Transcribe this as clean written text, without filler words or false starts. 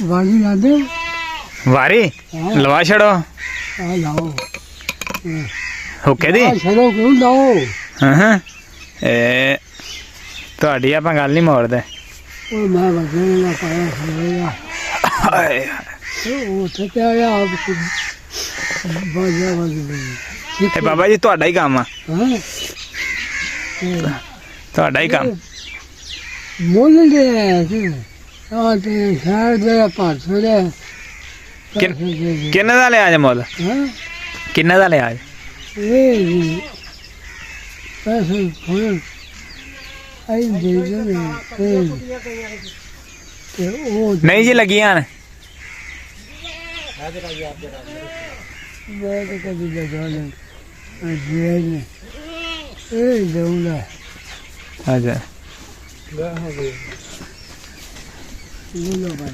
ਵਾਰੀ ਜਾਂਦੇ ਵਾਰੀ ਲਵਾ ਛੜੋ ਆ ਲਾਓ ਹੁੱਕੇ ਦੀ ਛੜੋ ਕਿਉਂ ਲਾਓ ਹਾਂ ਇਹ ਤੁਹਾਡੀ ਆਪਾਂ ਗੱਲ ਨਹੀਂ ਮੋੜਦੇ ਉਹ ਮੈਂ ਵਜੇ ਨਾ ਪਾਇਆ ਖੜੇਗਾ ਹਾਏ ਉਹ ਤੇ ਪਿਆ ਆਪ ਬਾਜਾ ਵਾਲੀ ਇਹ ਬਾਬਾ ਜੀ ਤੁਹਾਡਾ ਹੀ ਕੰਮ ਆ ਹਾਂ ਤੁਹਾਡਾ ਹੀ ਕੰਮ ਮੁੱਲ ਦੇ ਆ ਤੇ ਸ਼ਹਿਰ ਦੇ ਪਾਸੇ ਦੇ ਕਿੰਨੇ ਦਾ ਲਿਆ ਜੇ ਮੁੱਲ ਹਾਂ ਕਿੰਨੇ ਦਾ ਲਿਆ ਇਹ ਪੈਸੇ ਥੋੜੇ ਆਈ ਦੇ ਦੇ ਤੇ ਉਹ ਨਹੀਂ ਜੀ ਲੱਗੀਆਂ ਨੇ ਮੈਂ ਤਾਂ ਕਦੀ ਲਗਾ ਲੈ ਅਜੇ ਇਹ ਦੇਉਲਾ ਅੱਛਾ ਲਾ ਹੋ ਗਏ ਲੋ ਬਾਈ